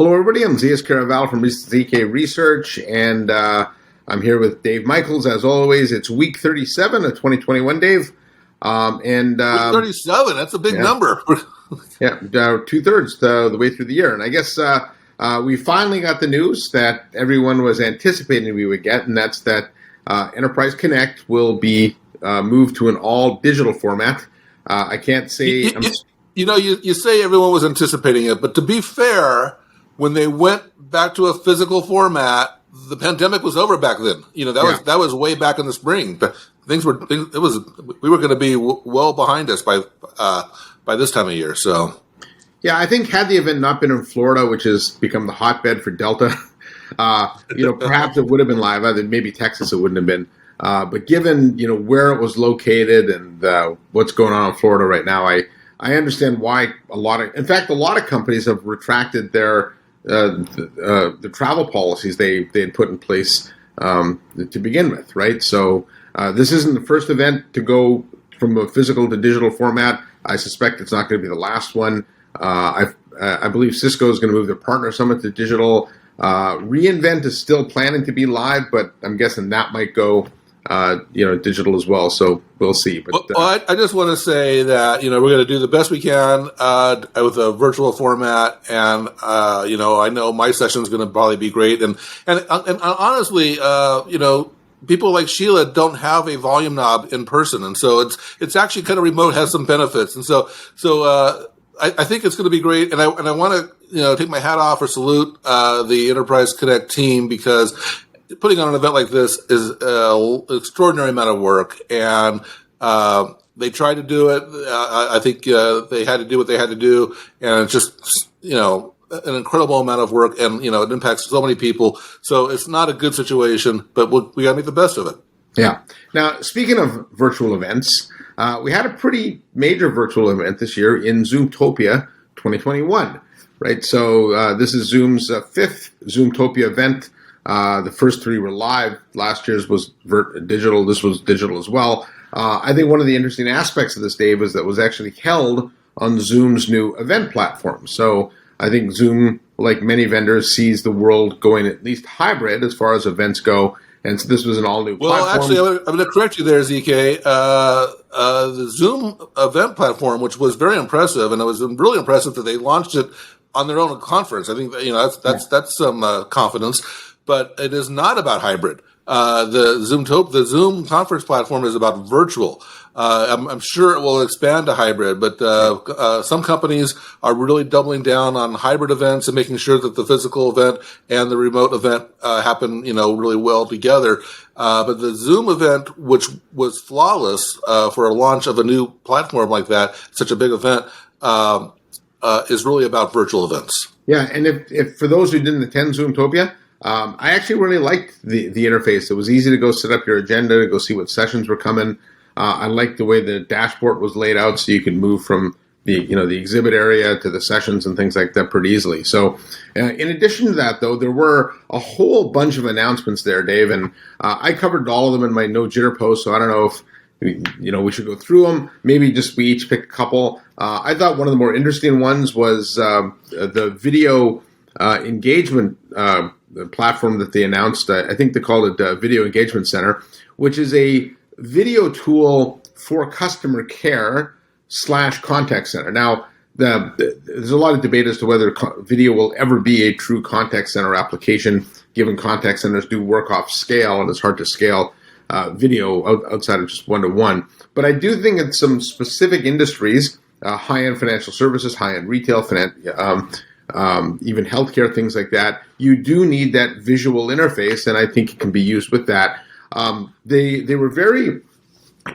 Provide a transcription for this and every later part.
Hello, everybody. I'm Zeus Caraval from ZK Research, and I'm here with Dave Michaels. As always, it's week 37 of 2021, Dave. Week 37, that's a big number. Two-thirds the way through the year. And I guess we finally got the news that everyone was anticipating we would get, and that's that Enterprise Connect will be moved to an all-digital format. I can't say... You say everyone was anticipating it, but to be fair, when they went back to a physical format, the pandemic was over back then. That was way back in the spring. But we were going to be well behind us by this time of year. So, yeah, I think had the event not been in Florida, which has become the hotbed for Delta, perhaps it would have been live. Either maybe Texas, it wouldn't have been. But given where it was located and what's going on in Florida right now, I understand why a lot of companies have retracted their the travel policies they had put in place to begin with, right? So this isn't the first event to go from a physical to digital format. I suspect it's not going to be the last one. I believe Cisco is going to move their partner summit to digital. reInvent is still planning to be live, but I'm guessing that might go digital as well. So we'll see. But I just want to say that we're going to do the best we can with a virtual format, and I know my session is going to probably be great. And honestly, people like Sheila don't have a volume knob in person, and so it's actually kind of remote, has some benefits, and so I think it's going to be great. And I want to take my hat off or salute the Enterprise Connect team, because putting on an event like this is an extraordinary amount of work, and they tried to do it. I think they had to do what they had to do, and it's just an incredible amount of work, and it impacts so many people. So it's not a good situation, but we got to make the best of it. Yeah. Now, speaking of virtual events, we had a pretty major virtual event this year in Zoomtopia 2021, right? So this is Zoom's fifth Zoomtopia event. The first three were live. Last year's was digital. This was digital as well. I think one of the interesting aspects of this, Dave, is that it was actually held on Zoom's new event platform. So I think Zoom, like many vendors, sees the world going at least hybrid as far as events go. And so this was an all-new platform. Well, actually, I'm going to correct you there, ZK. The Zoom event platform, which was very impressive, and it was really impressive that they launched it on their own conference. I think that's some confidence. But it is not about hybrid. The Zoom conference platform is about virtual. I'm sure it will expand to hybrid, but some companies are really doubling down on hybrid events and making sure that the physical event and the remote event happen, really well together. But the Zoom event, which was flawless for a launch of a new platform like that, such a big event, is really about virtual events. Yeah, and if for those who didn't attend Zoomtopia, I actually really liked the interface. It was easy to go set up your agenda, to go see what sessions were coming. I liked the way the dashboard was laid out, so you could move from the exhibit area to the sessions and things like that pretty easily. So in addition to that, though, there were a whole bunch of announcements there, Dave, and I covered all of them in my No Jitter post, so I don't know if we should go through them. Maybe just we each pick a couple. I thought one of the more interesting ones was the video engagement platform that they announced. I think they called it Video Engagement Center, which is a video tool for customer care / contact center. Now, there's a lot of debate as to whether video will ever be a true contact center application, given contact centers do work off scale, and it's hard to scale video outside of just one-to-one. But I do think in some specific industries, high-end financial services, high-end retail, even healthcare, things like that, you do need that visual interface, and I think it can be used with that. They were very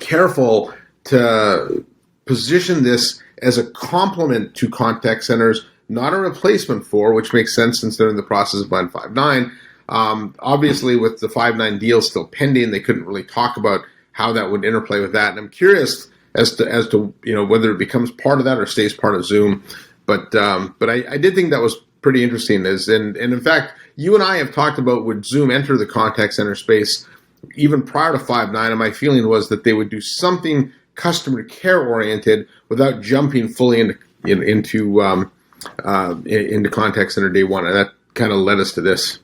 careful to position this as a complement to contact centers, not a replacement for, which makes sense since they're in the process of buying Five9. Obviously, with the Five9 deal still pending, they couldn't really talk about how that would interplay with that, and I'm curious as to whether it becomes part of that or stays part of Zoom. But I did think that was pretty interesting. And in fact, you and I have talked about would Zoom enter the contact center space even prior to Five9, and my feeling was that they would do something customer care oriented without jumping fully into into contact center day one, and that kind of led us to this.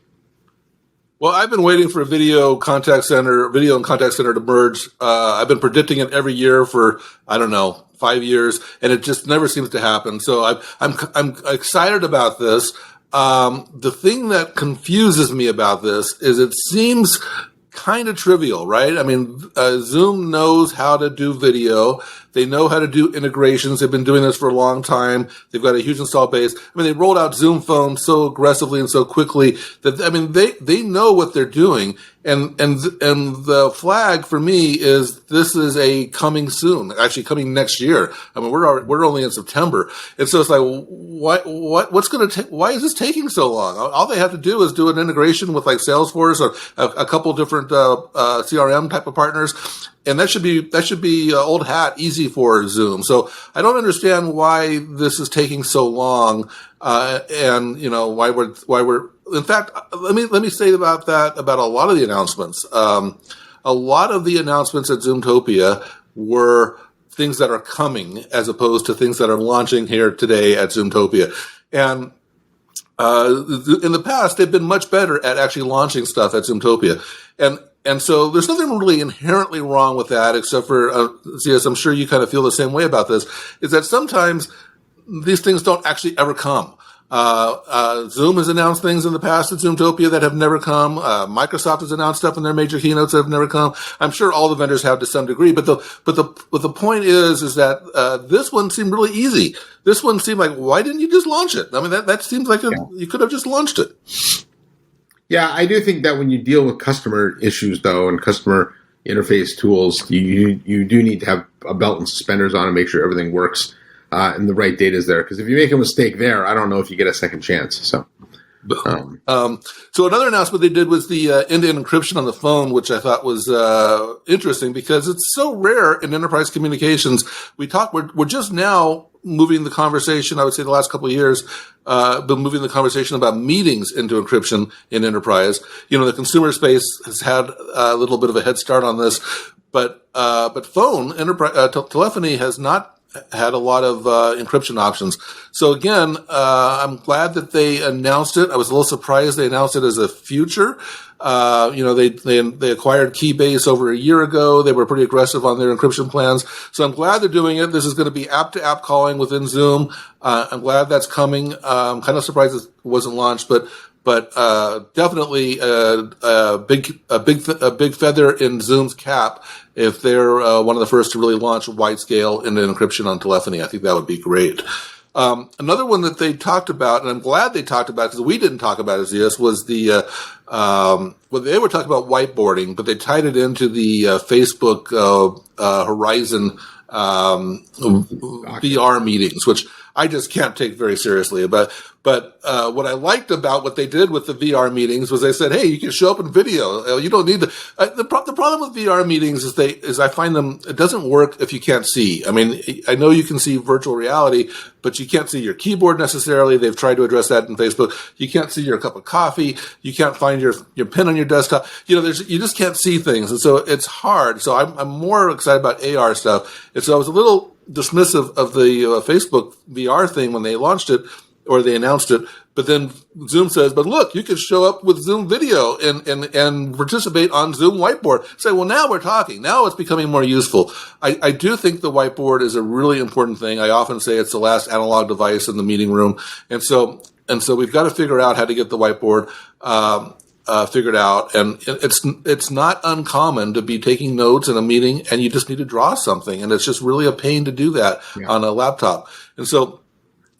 Well, I've been waiting for video and contact center to merge. I've been predicting it every year for, 5 years, and it just never seems to happen. So I'm excited about this. The thing that confuses me about this is it seems kind of trivial, right? I mean, Zoom knows how to do video. They know how to do integrations. They've been doing this for a long time. They've got a huge install base. I mean, they rolled out Zoom Phone so aggressively and so quickly that, I mean, they know what they're doing. And the flag for me is this is a coming soon, actually coming next year. I mean, we're only in September. And so it's like, why is this taking so long? All they have to do is do an integration with like Salesforce or a couple different, CRM type of partners. And that should be old hat, easy for Zoom. So I don't understand why this is taking so long, and why we're. In fact, let me say about a lot of the announcements. A lot of the announcements at Zoomtopia were things that are coming, as opposed to things that are launching here today at Zoomtopia, and. In the past, they've been much better at actually launching stuff at Zoomtopia. And so there's nothing really inherently wrong with that, except for, CS, I'm sure you kind of feel the same way about this, is that sometimes these things don't actually ever come. Zoom has announced things in the past at Zoomtopia that have never come. Microsoft has announced stuff in their major keynotes that have never come. I'm sure all the vendors have to some degree, but the point is that, this one seemed really easy. This one seemed like, why didn't you just launch it? I mean, that seems like you could have just launched it. Yeah, I do think that when you deal with customer issues, though, and customer interface tools, you do need to have a belt and suspenders on and make sure everything works and the right data is there. Because if you make a mistake there, I don't know if you get a second chance. So another announcement they did was the end-to-end encryption on the phone, which I thought was interesting because it's so rare in enterprise communications. We're just now moving the conversation, I would say the last couple of years, been moving the conversation about meetings into encryption in enterprise. The consumer space has had a little bit of a head start on this, but phone enterprise telephony has not had a lot of encryption options. So again, I'm glad that they announced it. I was a little surprised they announced it as a future. They acquired Keybase over a year ago. They were pretty aggressive on their encryption plans. So I'm glad they're doing it. This is going to be app-to-app calling within Zoom. I'm glad that's coming. I'm kind of surprised it wasn't launched, but definitely a big feather in Zoom's cap if they're one of the first to really launch wide scale into encryption on telephony. I think that would be great. Another one that they talked about, and I'm glad they talked about because we didn't talk about it, Zeus, was they were talking about whiteboarding, but they tied it into the Facebook Horizon VR meetings, which I just can't take very seriously. But what I liked about what they did with the VR meetings was they said, hey, you can show up in video. You don't need the problem with VR meetings is I find them, it doesn't work if you can't see. I mean, I know you can see virtual reality, but you can't see your keyboard necessarily. They've tried to address that in Facebook. You can't see your cup of coffee. You can't find your pen on your desktop. You just can't see things. And so it's hard. So I'm more excited about AR stuff. And so I was a little dismissive of the Facebook VR thing when they launched it or they announced it. But then Zoom says, but look, you can show up with Zoom video and participate on Zoom whiteboard. Say, well, now we're talking. Now it's becoming more useful. I do think the whiteboard is a really important thing. I often say it's the last analog device in the meeting room. And so we've got to figure out how to get the whiteboard figured out. And it's not uncommon to be taking notes in a meeting and you just need to draw something. And it's just really a pain to do that on a laptop. And so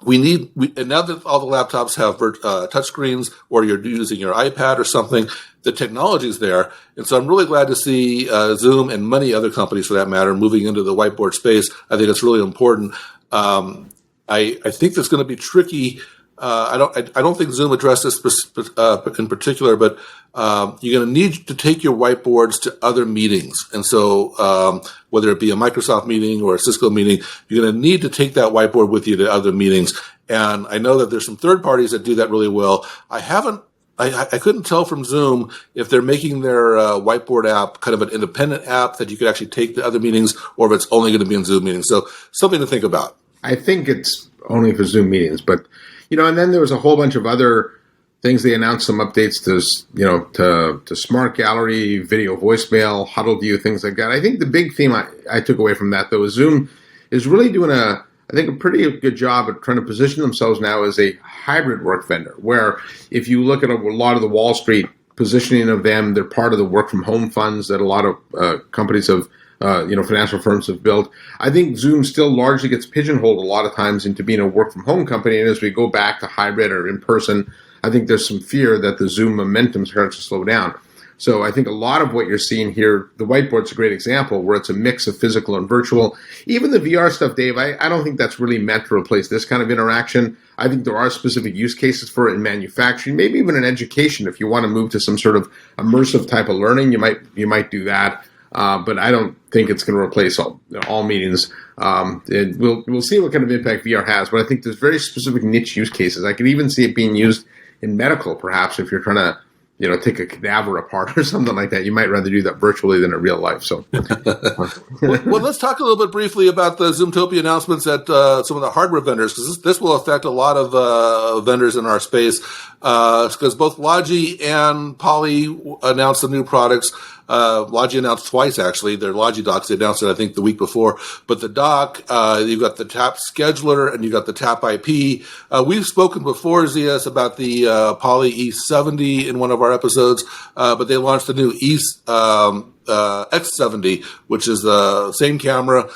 and now that all the laptops have touch screens or you're using your iPad or something, the technology's there. And so I'm really glad to see Zoom and many other companies for that matter moving into the whiteboard space. I think it's really important. I think that's going to be tricky. I don't think Zoom addressed this in particular, but you're going to need to take your whiteboards to other meetings. And so whether it be a Microsoft meeting or a Cisco meeting, you're going to need to take that whiteboard with you to other meetings. And I know that there's some third parties that do that really well. I couldn't tell from Zoom if they're making their whiteboard app kind of an independent app that you could actually take to other meetings or if it's only going to be in Zoom meetings. So something to think about. I think it's only for Zoom meetings, but And then there was a whole bunch of other things. They announced some updates to Smart Gallery, video voicemail, Huddle View, things like that. I think the big theme I took away from that, though, is Zoom is really doing a pretty good job at trying to position themselves now as a hybrid work vendor, where if you look at a lot of the Wall Street positioning of them, they're part of the work from home funds that a lot of companies have, financial firms have built. I think Zoom still largely gets pigeonholed a lot of times into being a work from home company. And as we go back to hybrid or in person, I think there's some fear that the Zoom momentum starts to slow down. So I think a lot of what you're seeing here, the whiteboard's a great example where it's a mix of physical and virtual. Even the VR stuff, Dave, I don't think that's really meant to replace this kind of interaction. I think there are specific use cases for it in manufacturing, maybe even in education. If you want to move to some sort of immersive type of learning, you might do that. But I don't think it's going to replace all meetings. We'll see what kind of impact VR has, but I think there's very specific niche use cases. I could even see it being used in medical, perhaps, if you're trying to take a cadaver apart or something like that. You might rather do that virtually than in real life. So, well, let's talk a little bit briefly about the Zoomtopia announcements at some of the hardware vendors, because this will affect a lot of vendors in our space. Because both Logi and Poly announced some new products. Logi announced twice, actually. Their Logi docks, they announced it, I think, the week before. But the dock, you've got the Tap Scheduler and you've got the Tap IP. We've spoken before, Zeus, about the Poly E70 in one of our episodes, but they launched the new X70, which is the same camera,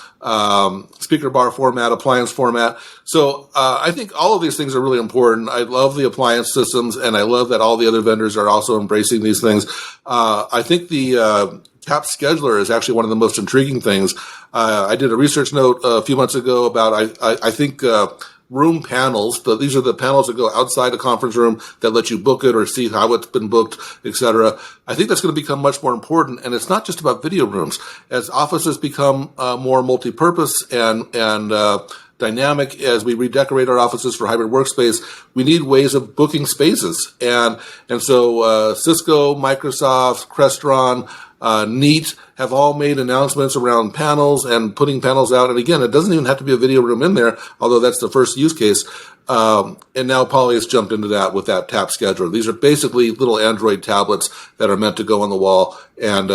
speaker bar format, appliance format. So I think all of these things are really important. I love the appliance systems, and I love that all the other vendors are also embracing these things. I think the Tap Scheduler is actually one of the most intriguing things. I did a research note a few months ago about, I think, room panels. These are the panels that go outside a conference room that let you book it or see how it's been booked, etc. I think that's going to become much more important, and it's not just about video rooms. As offices become more multi-purpose and dynamic, as we redecorate our offices for hybrid workspace, we need ways of booking spaces. And so Cisco, Microsoft, Crestron, Neat have all made announcements around panels and putting panels out. And again, it doesn't even have to be a video room in there, although that's the first use case. And now Poly has jumped into that with that Tap Scheduler. These are basically little Android tablets that are meant to go on the wall and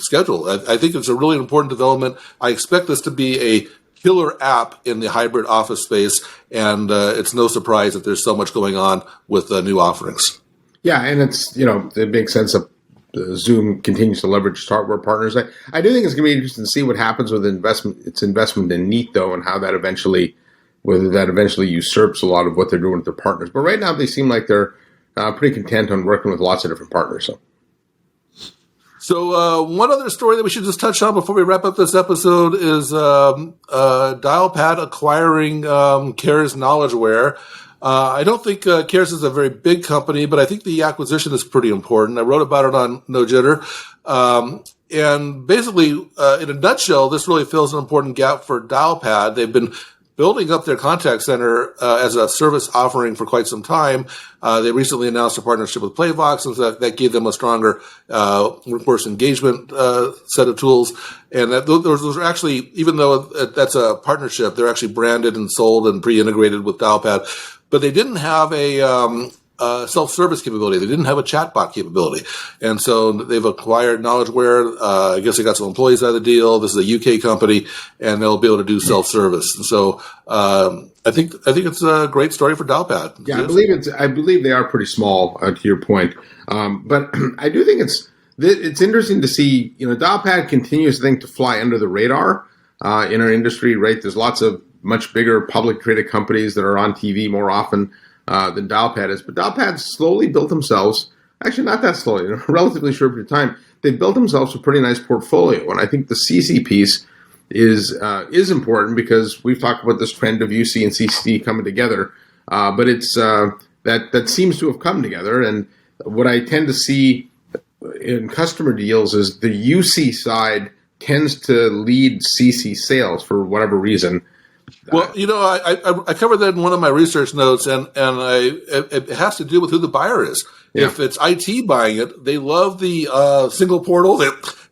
schedule. I think it's a really important development. I expect this to be a killer app in the hybrid office space, and it's no surprise that there's so much going on with new offerings. Yeah, and it's, it makes sense that Zoom continues to leverage its hardware partners. I do think it's going to be interesting to see what happens with its investment in Neat, though, and how that eventually usurps a lot of what they're doing with their partners. But right now, they seem like they're pretty content on working with lots of different partners. So one other story that we should just touch on before we wrap up this episode is Dialpad acquiring CARES KnowledgeWare. I don't think CARES is a very big company, but I think the acquisition is pretty important. I wrote about it on No Jitter. And basically, in a nutshell, this really fills an important gap for Dialpad. They've been building up their contact center as a service offering for quite some time. They recently announced a partnership with Playvox, and that gave them a stronger workforce engagement set of tools. And those are actually, even though that's a partnership, they're actually branded and sold and pre-integrated with Dialpad. But they didn't have a self-service capability. They didn't have a chatbot capability. And so they've acquired KnowledgeWare. I guess they got some employees out of the deal. This is a UK company, and they'll be able to do self-service. And so I think it's a great story for Dialpad. Yeah, I believe they are pretty small, to your point. But I do think it's interesting to see, Dialpad continues, I think, to fly under the radar in our industry, right? There's lots of much bigger public traded companies that are on TV more often than Dialpad is. But Dialpad slowly built themselves, actually not that slowly, in a relatively short period of time, they built themselves a pretty nice portfolio. And I think the CC piece is important because we've talked about this trend of UC and CC coming together. But it's that seems to have come together. And what I tend to see in customer deals is the UC side tends to lead CC sales for whatever reason. Well, I covered that in one of my research notes, and it has to do with who the buyer is. Yeah. If it's IT buying it, they love the single portal.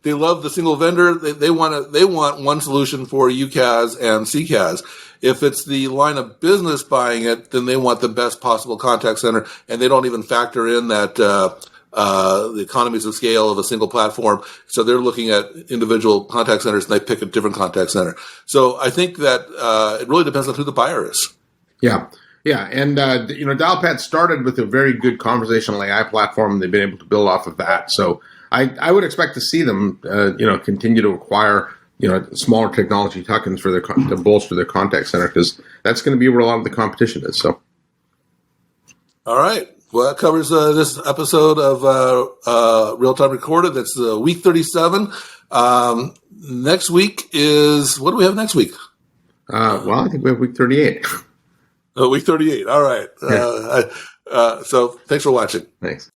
They love the single vendor. They want one solution for UCaaS and CCaaS. If it's the line of business buying it, then they want the best possible contact center, and they don't even factor in that the economies of scale of a single platform. So they're looking at individual contact centers, and they pick a different contact center. So I think that it really depends on who the buyer is. Yeah. Yeah. And, Dialpad started with a very good conversational AI platform. They've been able to build off of that. So I would expect to see them, continue to acquire, smaller technology tuck-ins for to bolster their contact center, because that's going to be where a lot of the competition is. So. All right. Well, that covers this episode of Real Time Recorded. That's week 37. Next week is, what do we have next week? I think we have week 38. Week 38. All right. Yeah. So thanks for watching. Thanks.